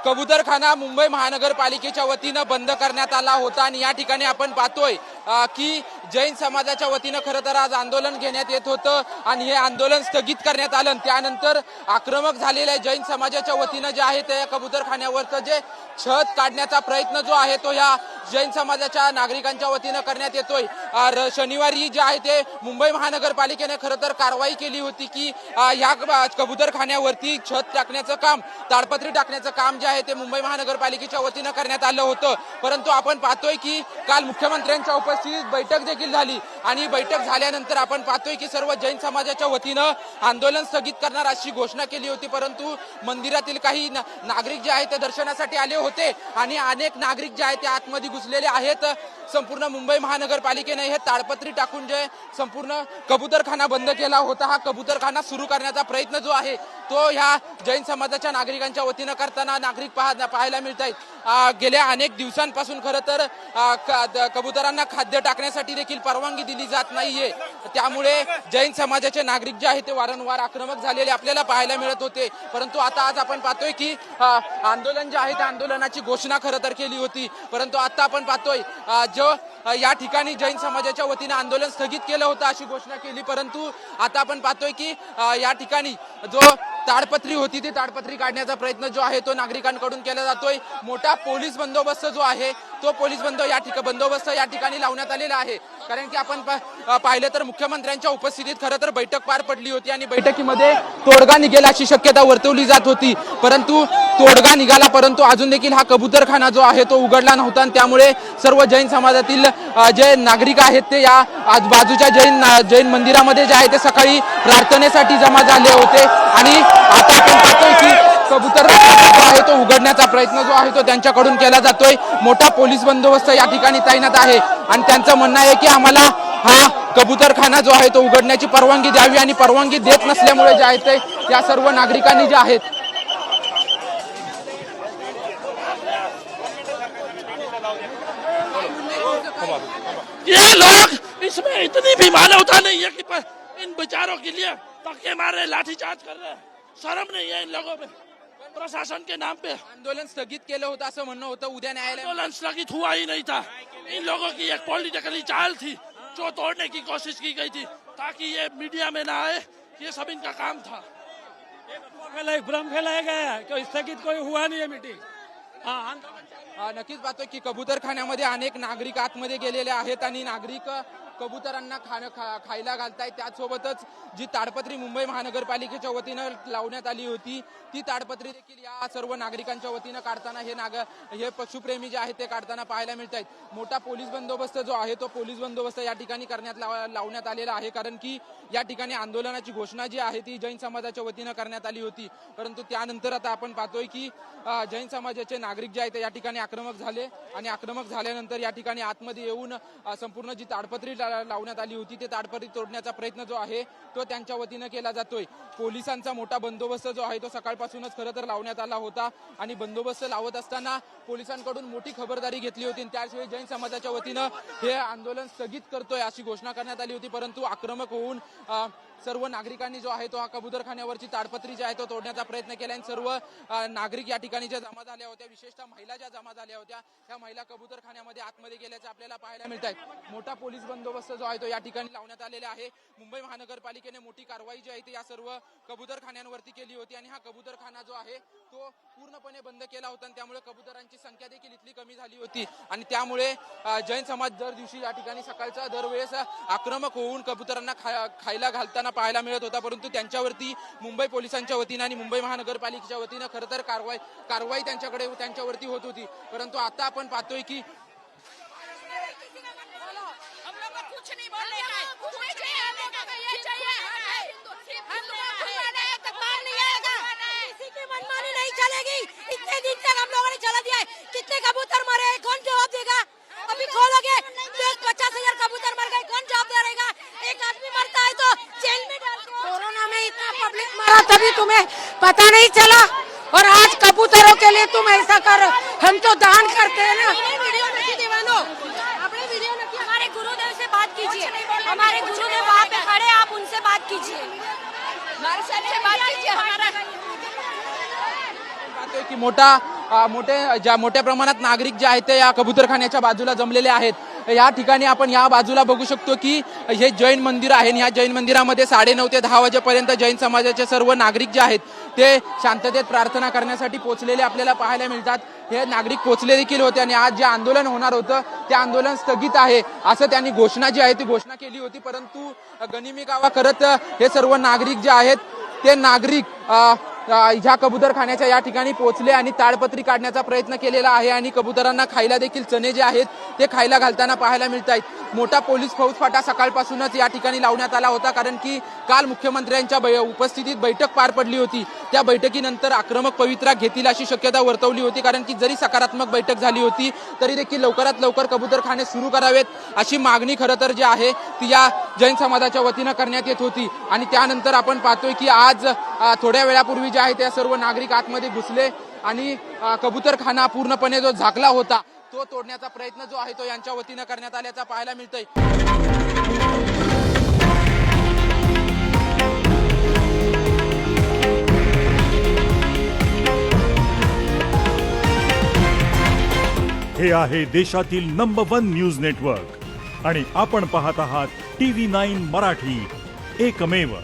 कबूतरखाना मुंबई महानगरपालिकेच्या वतीनं बंद करण्यात आला होता आणि या ठिकाणी आपण पाहतोय की जैन समाजाच्या वतीनं खरं तर आज आंदोलन घेण्यात येत होतं आणि हे आंदोलन स्थगित करण्यात आलं. त्यानंतर आक्रमक झालेल्या जैन समाजाच्या वतीनं जे आहे ते कबूतरखान्यावरचं जे छत काढण्याचा प्रयत्न जो आहे तो या जैन समाजाच्या नागरिकांच्या वतीनं करण्यात येतोय. शनिवारी जे आहे ते मुंबई महानगरपालिकेने खरं तर कारवाई केली होती की या कबूतरखान्यावरती छत टाकण्याचं काम, ताडपत्री टाकण्याचं काम जे आहे ते मुंबई महानगरपालिकेच्या वतीनं करण्यात आलं होतं. परंतु आपण पाहतोय की काल मुख्यमंत्र्यांच्या उपस्थितीत बैठक देखील झाली आणि बैठक झाल्यानंतर आपण पाहतोय की सर्व जैन समाजाच्या वतीनं आंदोलन स्थगित करणार अशी घोषणा केली होती. परंतु मंदिरातील काही नागरिक जे आहेत ते दर्शनासाठी आले होते आणि अनेक नागरिक जे आहेत ते आतमध्ये घुसलेले आहेत. संपूर्ण मुंबई महानगरपालिकेने हे ताडपत्री टाकून जे संपूर्ण कबूतरखाना बंद केला होता, हा कबूतरखाना सुरू करण्याचा प्रयत्न जो आहे तो ह्या जैन समाजाच्या नागरिकांच्या वतीनं करताना नागरिक पाहायला मिळत आहेत. गेल्या अनेक दिवसांपासून खरं तर कबुतरांना खाद्य टाकण्यासाठी देखील परवानगी दिली जात नाहीये. त्यामुळे जैन समाजाचे नागरिक जे आहेत ते वारंवार आक्रमक झालेले आपल्याला पाहायला मिळत होते. परंतु आता आज आपण पाहतोय की आंदोलन जे आहे त्या आंदोलनाची घोषणा खरं तर केली होती. परंतु आता आपण पाहतोय जो या ठिकाणी जैन समाजाच्या वतीनं आंदोलन स्थगित केलं होतं अशी घोषणा केली. परंतु आता आपण पाहतोय की या ठिकाणी जो ताडपत्री होती ती ताडपत्री काढण्याचा प्रयत्न जो आहे तो नागरिकांकडून केला जातोय. मोठा पोलीस बंदोबस्त जो आहे तो पोलीस बंदोबस्त या ठिकाणी लावण्यात आलेला आहे. कारण की आपण पाहिलं तर मुख्यमंत्र्यांच्या उपस्थितीत खरं तर बैठक पार पडली होती आणि बैठकीमध्ये तोडगा निघेल अशी शक्यता वर्तवली जात होती. परंतु तोडगा निघाला, परंतु अजून देखील हा कबूतरखाना जो आहे तो उघडला नव्हता आणि त्यामुळे सर्व जैन समाजातील जे नागरिक आहेत ते या आजूबाजूच्या जैन मंदिरामध्ये जे आहे ते सकाळी प्रार्थनेसाठी जमा झाले होते आणि आता आपण पाहतोय की कबूतरखाना जो आहे तो उघडण्याचा प्रयत्न जो आहे तो त्यांच्याकडून केला जातोय. मोठा पोलीस बंदोबस्त या ठिकाणी तैनात आहे आणि त्यांचं म्हणणं आहे की आम्हाला हा कबूतरखाना जो आहे तो उघडण्याची परवानगी द्यावी आणि परवानगी देत नसल्यामुळे जे आहे ते या सर्व नागरिकांनी जे आहेत ये लोग इसमें इतनी भी मानवता नहीं है कि इन बेचारों के लिए धक्के मार रहे, लाठीचार्ज कर रहे. शर्म नहीं है इन लोगों में. प्रशासन के नाम पे आंदोलन स्थगित केलं होतं असं म्हणणं होतं. उद्या न्यायालय आंदोलन स्थगित हुआ ही नहीं था. इन लोगों की एक पॉलिटिकली चाल थी जो तोड़ने की कोशिश की गई थी ताकि ये मीडिया में ना आए. ये सब इनका काम था. भ्रम फैलाया गया है. स्थगित कोई हुआ नहीं है मीटिंग. नक्कीच पाहतोय की कबूतरखान्यामध्ये अनेक नागरिक आतमध्ये गेलेले आहेत आणि नागरिक कबुतरांना खायला घालतायत. त्याचसोबतच जी ताडपत्री मुंबई महानगरपालिकेच्या वतीनं लावण्यात आली होती ती ताडपत्री देखील या सर्व नागरिकांच्या वतीनं काढताना हे पशुप्रेमी जे आहेत ते काढताना पाहायला मिळत आहेत. मोठा पोलीस बंदोबस्त जो आहे तो पोलीस बंदोबस्त या ठिकाणी लावण्यात आलेला आहे. कारण की या ठिकाणी आंदोलनाची घोषणा जी आहे ती जैन समाजाच्या वतीनं करण्यात आली होती. परंतु त्यानंतर आता आपण पाहतोय की जैन समाजाचे नागरिक जे आहेत या ठिकाणी आक्रमक झाले आणि आक्रमक झाल्यानंतर या ठिकाणी आतमध्ये येऊन संपूर्ण जी ताडपत्री लावण्यात आली होती ते ताडपत्री तोडण्याचा प्रयत्न जो आहे तो त्यांच्या वतीनं केला जातोय. पोलिसांचा मोठा बंदोबस्त जो आहे तो सकाळपासूनच खरं तर लावण्यात आला होता आणि बंदोबस्त लावत असताना पोलिसांकडून मोठी खबरदारी घेतली होती. त्याशिवाय जैन समाजाच्या वतीनं हे आंदोलन स्थगित करतोय अशी घोषणा करण्यात आली होती. परंतु आक्रमक होऊन सर्व नागरिकांनी जो आहे तो हा कबूतरखान्यावरची ताडपत्री जी आहे तो तोडण्याचा प्रयत्न केला आणि सर्व नागरिक या ठिकाणी ज्या जमा झाल्या होत्या, विशेषतः महिला ज्या जमा झाल्या होत्या त्या महिला कबूतरखान्यामध्ये आतमध्ये गेल्याचे आपल्याला पाहायला मिळत आहे. मोठा पोलीस बंदोबस्त जो आहे तो या ठिकाणी लावण्यात आलेला आहे. मुंबई महानगरपालिकेने मोठी कारवाई जी आहे ती या सर्व कबूतरखान्यांवरती केली होती आणि हा कबूतरखाना जो आहे तो पूर्णपणे बंद केला होता आणि त्यामुळे कबूतरांची संख्या देखील इथली कमी झाली होती आणि त्यामुळे जैन समाज दर दिवशी या ठिकाणी सकाळचा दरवेळेस आक्रमक होऊन कबूतरांना खायला घालताना पाहायला मिळत होता. परंतु त्यांच्यावरती मुंबई पोलिसांच्या वतीनं आणि मुंबई महानगरपालिकेच्या वतीनं खरं तर कारवाई त्यांच्यावरती होत होती. परंतु आता आपण पाहतोय की इतने दिन तक हम लोगों ने चला दिया है. कितने कबूतर मरे हैं, कौन जवाब देगा? अभी खोलोगे 50,000 कबूतर मर गए, कौन जवाब देगा? एक आदमी मरता है तो जेल में डालते हो. कोरोना में इतना पब्लिक मरा तभी तुम्हें पता नहीं चला और आज कबूतरों के लिए तुम ऐसा कर. हम तो दान करते हैं ना. हमारे गुरुदेव से बात कीजिए. हमारे गुरुदेव वहाँ पे खड़े, आप उनसे बात कीजिए. हमारे सर से बात कीजिए. हमारा पाहतोय की मोठ्या प्रमाणात नागरिक जे आहेत ते या कबूतरखान्याच्या बाजूला जमलेले आहेत। या ठिकाणी आपण या बाजूला बघू शकतो की हे जैन मंदिर आहे। या जैन मंदिरामध्ये 9:30 ते 10 वाजेपर्यंत जैन समाजाचे सर्व नागरिक जे आहेत ते शांततेत प्रार्थना करण्यासाठी पोहोचलेले आपल्याला पाहायला मिळतात। हे नागरिक पोहोचले देखील होते आणि आज जे आंदोलन होणार होतं ते आंदोलन स्थगित आहे असं त्यांनी घोषणा जी आहे ती घोषणा केली होती। परंतु गनिमीकावा करत हे सर्व नागरिक जे आहेत ते नागरिक ह्या कबूतरखान्याच्या या ठिकाणी पोहोचले आणि ताडपत्री काढण्याचा प्रयत्न केलेला आहे आणि कबुतरांना खायला देखील चणे जे आहेत ते खायला घालताना पाहायला मिळत आहेत। मोठा पोलीस फौजफाटा सकाळपासूनच या ठिकाणी लावण्यात आला होता, कारण की काल मुख्यमंत्र्यांच्या उपस्थितीत बैठक पार पडली होती। त्या बैठकीनंतर आक्रमक पवित्रा घेतील अशी शक्यता वर्तवली होती, कारण की जरी सकारात्मक बैठक झाली होती तरी देखील लवकरात लवकर कबूतरखाने सुरू करावेत अशी मागणी खरं तर जी आहे ती या जैन समाजाच्या वतीनं करण्यात येत होती। आणि त्यानंतर आपण पाहतोय की आज थोड्या वेळापूर्वी जे आहे ते सर्व नागरिक आतमध्ये घुसले आणि कबूतरखाना पूर्णपणे जो झाकला होता तो तोडण्याचा प्रयत्न जो आहे तो यांच्या वतीनं करण्यात आल्याचा पाहायला मिळतंय। हे आहे देशातील नंबर 1 न्यूज नेटवर्क आणि आपण पाहत आहात TV9 मराठी, एकमेव।